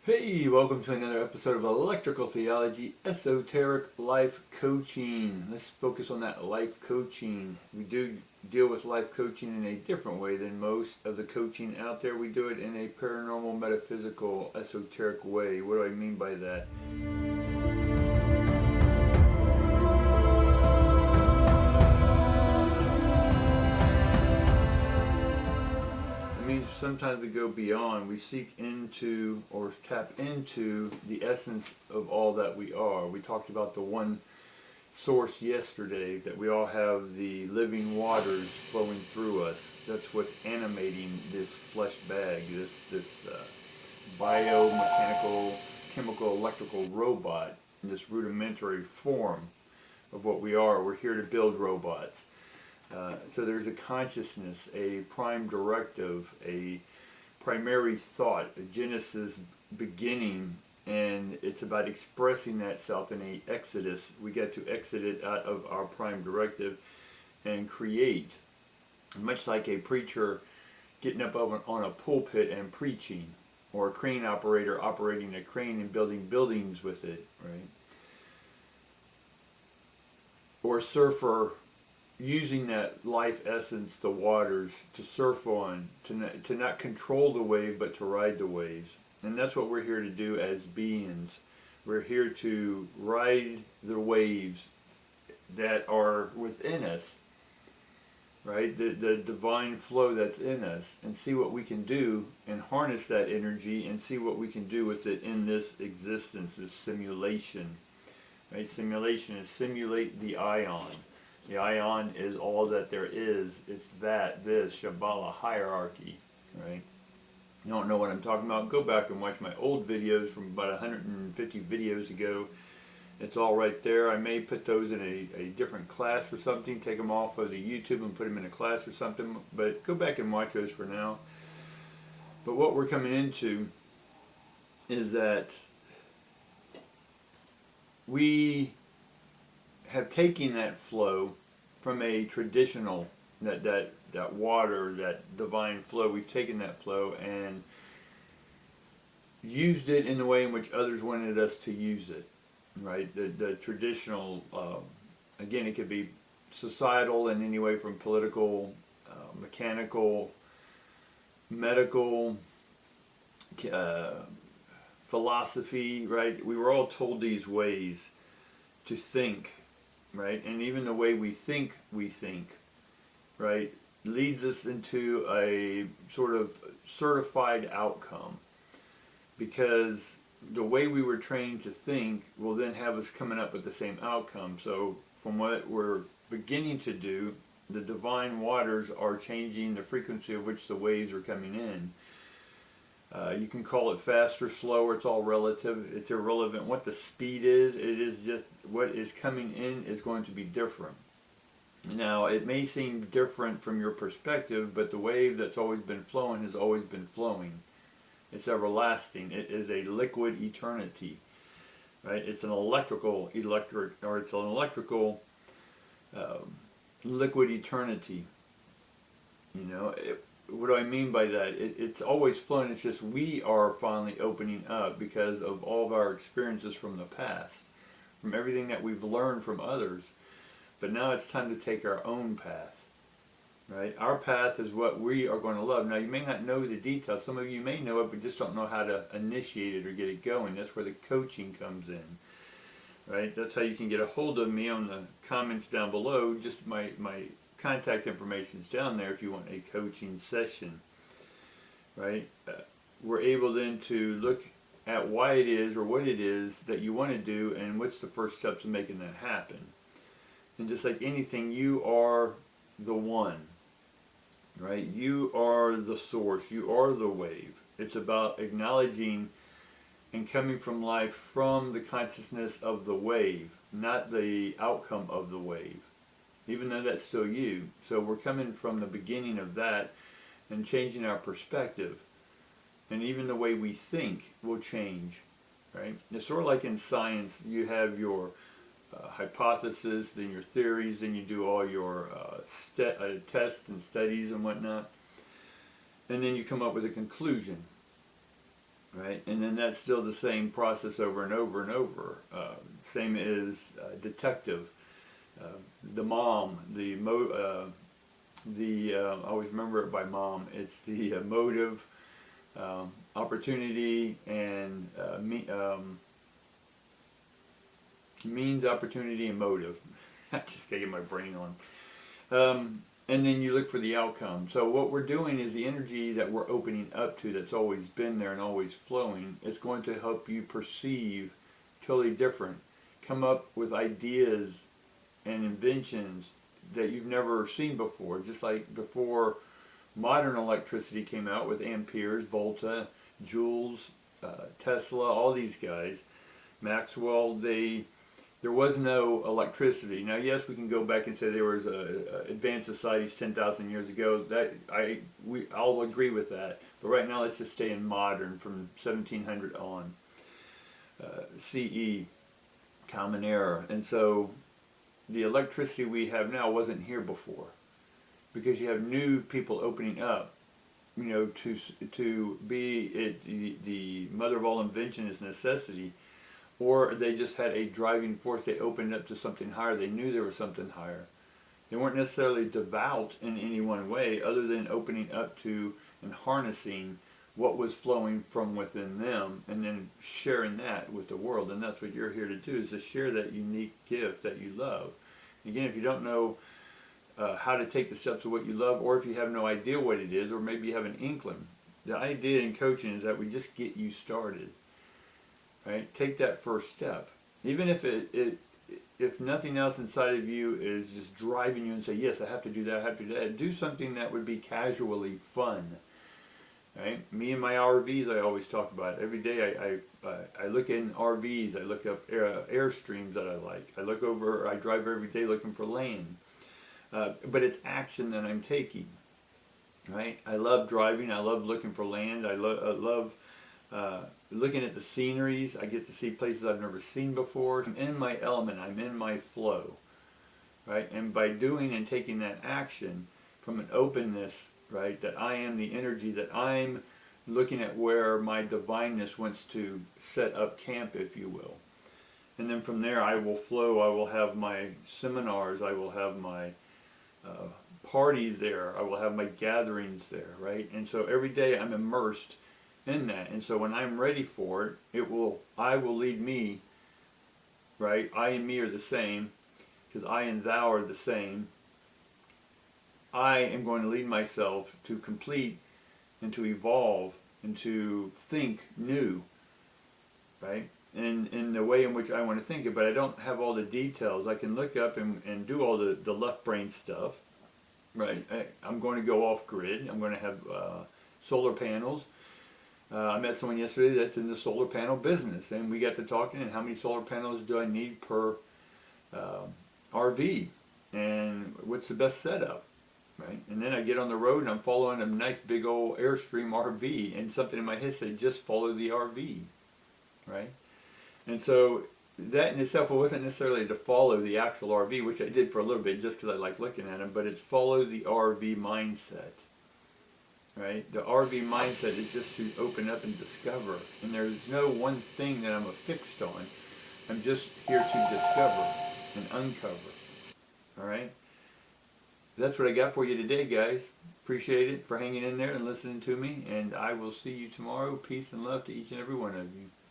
Hey, welcome to another episode of Electrical Theology, Esoteric Life Coaching. Let's focus on that life coaching. We do deal with life coaching in a different way than most of the coaching out there. We do it in a paranormal, metaphysical, esoteric way. What do I mean by that? It means sometimes we go beyond, we seek into or tap into the essence of all that we are. We talked about the one source yesterday, that we all have the living waters flowing through us. That's what's animating this flesh bag, this biomechanical, chemical, electrical robot, this rudimentary form of what we are. We're here to build robots. So there's a consciousness, a prime directive, a primary thought, a genesis beginning, and it's about expressing that self in a exodus. We get to exit it out of our prime directive and create, much like a preacher getting up on a pulpit and preaching, or a crane operator operating a crane and building buildings with it, right? Or a surfer using that life essence, the waters, to surf on, to not control the wave, but to ride the waves. And that's what we're here to do as beings. We're here to ride the waves that are within us, right? The divine flow that's in us, and see what we can do and harness that energy and see what we can do with it in this existence, this simulation. Right? Simulation is simulate the ion. The ion is all that there is. It's this Shambhala hierarchy, right? You don't know what I'm talking about? Go back and watch my old videos from about 150 videos ago. It's all right there. I may put those in a different class or something, take them off of the YouTube and put them in a class or something, but go back and watch those for now. But what we're coming into is that we have taken that flow from a traditional, that water, that divine flow. We've taken that flow and used it in the way in which others wanted us to use it, right? The traditional, again, it could be societal in any way, from political, mechanical, medical, philosophy, right? We were all told these ways to think, right? And even the way we think, right, leads us into a sort of certified outcome, because the way we were trained to think will then have us coming up with the same outcome. So from what we're beginning to do, the divine waters are changing the frequency of which the waves are coming in. You can call it fast or slow, it's all relative. It's irrelevant what the speed is. It is just what is coming in is going to be different. Now, it may seem different from your perspective, but the wave that's always been flowing has always been flowing. It's everlasting. It is a liquid eternity, right? It's an electrical liquid eternity. You know, what do I mean by that? It's always flowing. It's just we are finally opening up because of all of our experiences from the past, from everything that we've learned from others. But now it's time to take our own path, right? Our path is what we are going to love. Now, you may not know the details. Some of you may know it, but just don't know how to initiate it or get it going. That's where the coaching comes in, right? That's how you can get a hold of me on the comments down below. Just my contact information is down there if you want a coaching session, right? We're able then to look at why it is or what it is that you want to do and what's the first steps in making that happen. And just like anything, you are the one, right? You are the source. You are the wave. It's about acknowledging and coming from life from the consciousness of the wave, not the outcome of the wave, even though that's still you. So we're coming from the beginning of that and changing our perspective. And even the way we think will change, right? It's sort of like in science, you have your hypothesis, then your theories, then you do all your tests and studies and whatnot, and then you come up with a conclusion, right? And then that's still the same process over and over and over. Same as detective, the mom, I always remember it by mom. It's the motive, opportunity, and means, opportunity, and motive. I just gotta get my brain on. And then you look for the outcome. So what we're doing is the energy that we're opening up to, that's always been there and always flowing. It's going to help you perceive totally different, come up with ideas and inventions that you've never seen before. Just like before modern electricity came out with amperes, Volta, Joules, Tesla, all these guys, Maxwell, there was no electricity. Now, yes, we can go back and say there was advanced societies 10,000 years ago. I'll agree with that. But right now, let's just stay in modern from 1700 on. CE, Common Era. And so the electricity we have now wasn't here before, because you have new people opening up. To be the mother of all invention is necessity. Or they just had a driving force. They opened up to something higher. They knew there was something higher. They weren't necessarily devout in any one way, other than opening up to and harnessing what was flowing from within them, and then sharing that with the world. And that's what you're here to do, is to share that unique gift that you love. Again, if you don't know how to take the steps of what you love, or if you have no idea what it is, or maybe you have an inkling, the idea in coaching is that we just get you started. Right? Take that first step. Even if if nothing else inside of you is just driving you and say, yes, I have to do that, I have to do that. Do something that would be casually fun. Right? Me and my RVs, I always talk about it. Every day I look in RVs, I look up airstreams that I like. I drive every day looking for land. But it's action that I'm taking. Right? I love driving, I love looking for land, I love looking at the sceneries. I get to see places I've never seen before. I'm in my element. I'm in my flow, right? And by doing and taking that action from an openness, right, that I am the energy, that I'm looking at where my divineness wants to set up camp, if you will. And then from there I will flow. I will have my seminars. I will have my parties there. I will have my gatherings there, right? And so every day I'm immersed in that. And so when I'm ready for it, I will lead me, right? I and me are the same, because I and thou are the same. I am going to lead myself to complete and to evolve and to think new, right? And in the way in which I want to think it, but I don't have all the details. I can look up and do all the left brain stuff, right? I'm going to go off grid. I'm going to have solar panels. I met someone yesterday that's in the solar panel business, and we got to talking, and how many solar panels do I need per RV, and what's the best setup, right? And then I get on the road and I'm following a nice big old Airstream RV, and something in my head said, just follow the RV, right? And so that in itself, it wasn't necessarily to follow the actual RV, which I did for a little bit just because I like looking at them, but it's follow the RV mindset. Right? The RV mindset is just to open up and discover. And there's no one thing that I'm affixed on. I'm just here to discover and uncover. All right? That's what I got for you today, guys. Appreciate it for hanging in there and listening to me. And I will see you tomorrow. Peace and love to each and every one of you.